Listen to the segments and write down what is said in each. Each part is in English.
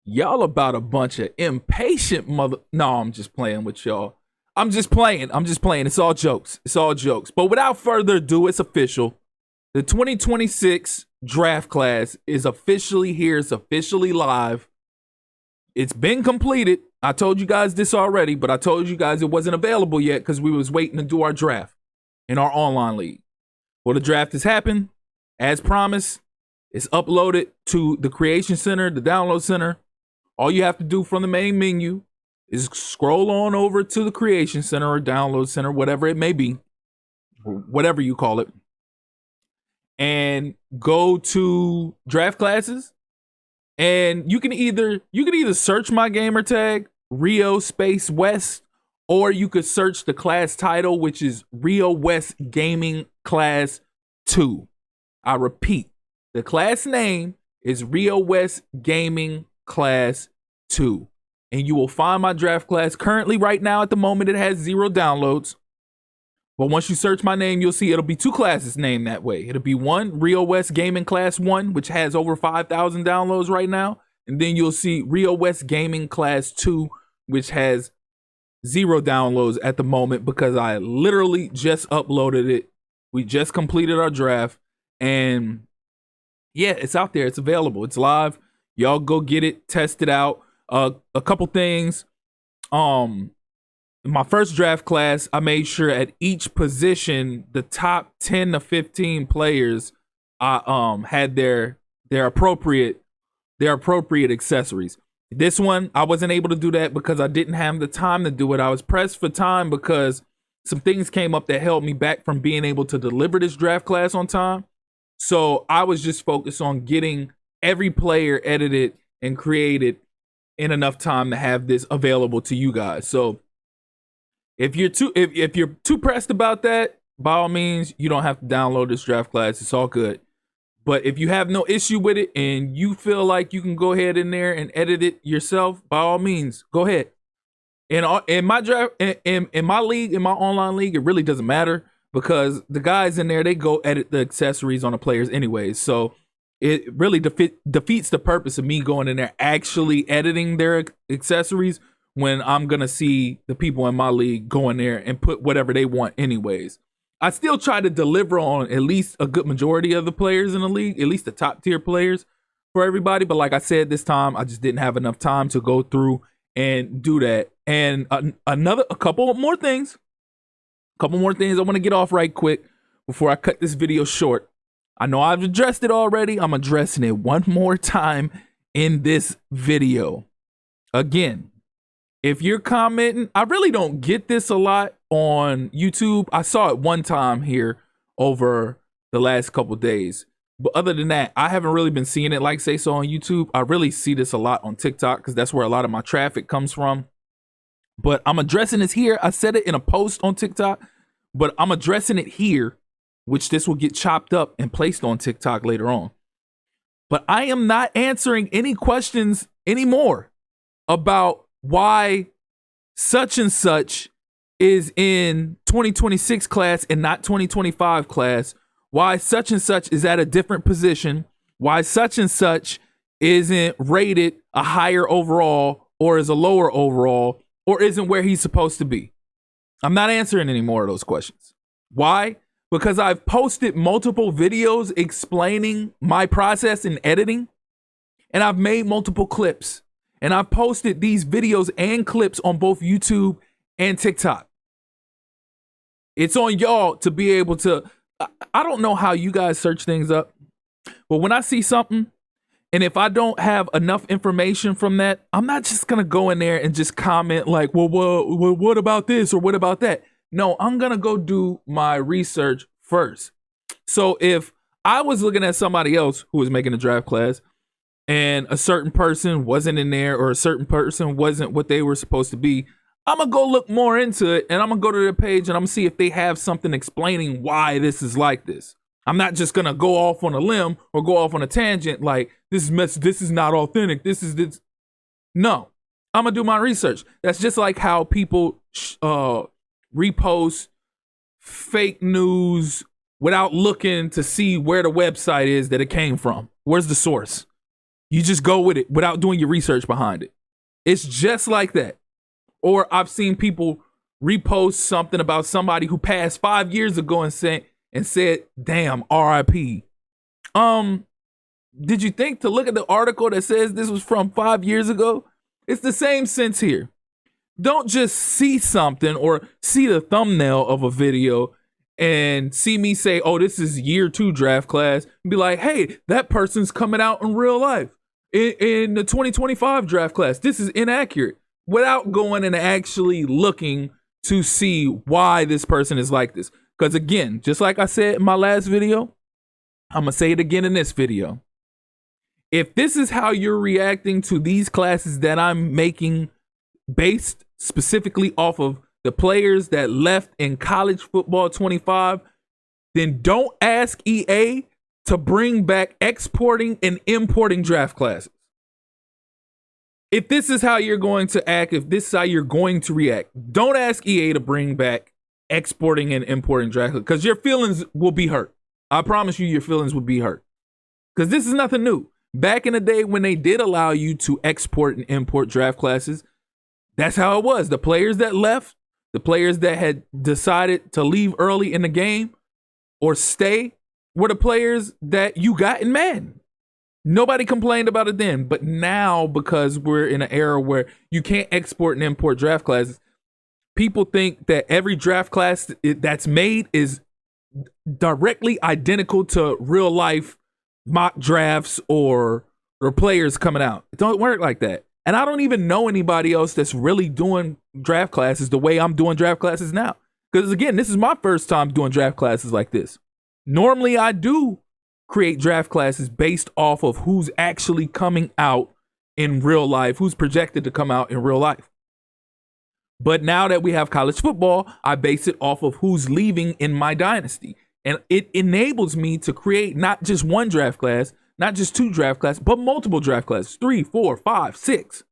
Y'all about a bunch of impatient mother. No, I'm just playing with y'all. I'm just playing. I'm just playing. It's all jokes. It's all jokes. But without further ado, it's official. The 2026 draft class is officially here. It's officially live. It's been completed. I told you guys this already, but I told you guys it wasn't available yet because we was waiting to do our draft in our online league. Well, the draft has happened. As promised, it's uploaded to the Creation Center, the Download Center. All you have to do from the main menu is scroll on over to the Creation Center or Download Center, whatever it may be, whatever you call it, and go to draft classes. And you can either search my gamer tag, Rio Space West, or you could search the class title, which is Rio West Gaming Class 2. I repeat, the class name is Rio West Gaming Class 2. And you will find my draft class. Currently, right now, at the moment, it has 0 downloads. But once you search my name, you'll see it'll be 2 classes named that way. It'll be one, Rio West Gaming Class 1, which has over 5,000 downloads right now. And then you'll see Rio West Gaming Class 2, which has 0 downloads at the moment because I literally just uploaded it. We just completed our draft. And yeah, it's out there. It's available. It's live. Y'all go get it. Test it out. A couple things. In my first draft class, I made sure at each position, the top 10 to 15 players had their appropriate accessories. This one, I wasn't able to do that because I didn't have the time to do it. I was pressed for time because some things came up that held me back from being able to deliver this draft class on time. So I was just focused on getting every player edited and created in enough time to have this available to you guys. So if you're too pressed about that, by all means, you don't have to download this draft class. It's all good. But if you have no issue with it and you feel like you can go ahead in there and edit it yourself, by all means, go ahead. In my draft, in my league, in my online league, it really doesn't matter because the guys in there, they go edit the accessories on the players anyways. So it really defeats the purpose of me going in there actually editing their accessories when I'm going to see the people in my league go in there and put whatever they want anyways. I still try to deliver on at least a good majority of the players in the league, at least the top tier players for everybody. But like I said, this time I just didn't have enough time to go through and do that. And a couple more things I want to get off right quick before I cut this video short. I know I've addressed it already. I'm addressing it one more time in this video. Again, if you're commenting, I really don't get this a lot on YouTube. I saw it one time here over the last couple days. But other than that, I haven't really been seeing it like say so on YouTube. I really see this a lot on TikTok because that's where a lot of my traffic comes from. But I'm addressing this here. I said it in a post on TikTok, but I'm addressing it here, which this will get chopped up and placed on TikTok later on. But I am not answering any questions anymore about why such and such is in 2026 class and not 2025 class, why such and such is at a different position, why such and such isn't rated a higher overall or is a lower overall or isn't where he's supposed to be. I'm not answering any more of those questions. Why? Because I've posted multiple videos explaining my process in editing, and I've made multiple clips. And I've posted these videos and clips on both YouTube and TikTok. It's on y'all to be able to, I don't know how you guys search things up, but when I see something, and if I don't have enough information from that, I'm not just going to go in there and just comment like, well, what about this or what about that? No, I'm going to go do my research first. So if I was looking at somebody else who was making a draft class, and a certain person wasn't in there or a certain person wasn't what they were supposed to be, I'm going to go look more into it and I'm going to go to their page and I'm going to see if they have something explaining why this is like this. I'm not just going to go off on a limb or go off on a tangent like this is not authentic. This is this. No, I'm going to do my research. That's just like how people repost fake news without looking to see where the website is that it came from. Where's the source? You just go with it without doing your research behind it. It's just like that. Or I've seen people repost something about somebody who passed 5 years ago and said, damn, RIP. Did you think to look at the article that says this was from 5 years ago? It's the same sense here. Don't just see something or see the thumbnail of a video and see me say, oh, this is year 2 draft class, and be like, hey, that person's coming out in real life in the 2025 draft class. This is inaccurate, without going and actually looking to see why this person is like this. Because again, just like I said in my last video, I'm going to say it again in this video. If this is how you're reacting to these classes that I'm making based specifically off of the players that left in college football 25, then don't ask EA to bring back exporting and importing draft classes. If this is how you're going to act, if this is how you're going to react, don't ask EA to bring back exporting and importing draft classes, because your feelings will be hurt. I promise you, your feelings will be hurt. Because this is nothing new. Back in the day when they did allow you to export and import draft classes, that's how it was. The players that left, the players that had decided to leave early in the game or stay, were the players that you got in Madden. Nobody complained about it then. But now, because we're in an era where you can't export and import draft classes, people think that every draft class that's made is directly identical to real life mock drafts or players coming out. It don't work like that. And I don't even know anybody else that's really doing draft classes the way I'm doing draft classes now. Because again, this is my first time doing draft classes like this. Normally I do create draft classes based off of who's actually coming out in real life, who's projected to come out in real life. But now that we have college football, I base it off of who's leaving in my dynasty. And it enables me to create not just one draft class, not just 2 draft classes, but multiple draft classes, 3, 4, 5, 6.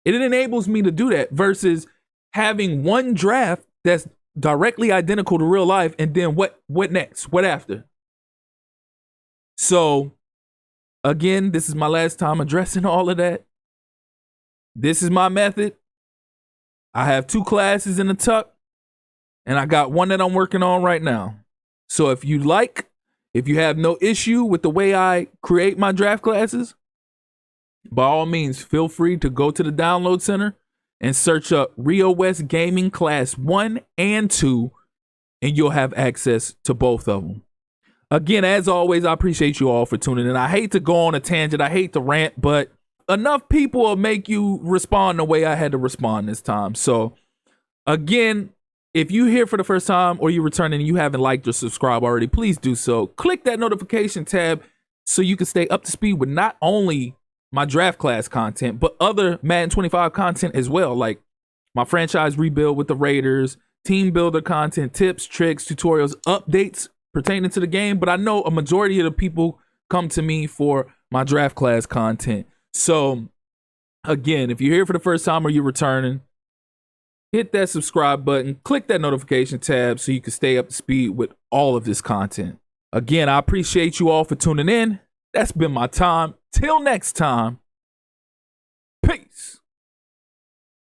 It enables me to do that versus having one draft that's directly identical to real life. And then what next? What after? So again, this is my last time addressing all of that. This is my method. I have 2 classes in the tuck, and I got one that I'm working on right now. So if you have no issue with the way I create my draft classes, by all means, feel free to go to the download center and search up Rio West Gaming Class 1 and 2, and you'll have access to both of them. Again, as always, I appreciate you all for tuning in. I hate to go on a tangent. I hate to rant, but enough people will make you respond the way I had to respond this time. So again, if you're here for the first time or you're returning and you haven't liked or subscribed already, please do so. Click that notification tab so you can stay up to speed with not only my draft class content, but other Madden 25 content as well, like my franchise rebuild with the Raiders, team builder content, tips, tricks, tutorials, updates pertaining to the game. But I know a majority of the people come to me for my draft class content. So again, if you're here for the first time or you're returning, hit that subscribe button, click that notification tab so you can stay up to speed with all of this content. Again, I appreciate you all for tuning in. That's been my time. Till next time,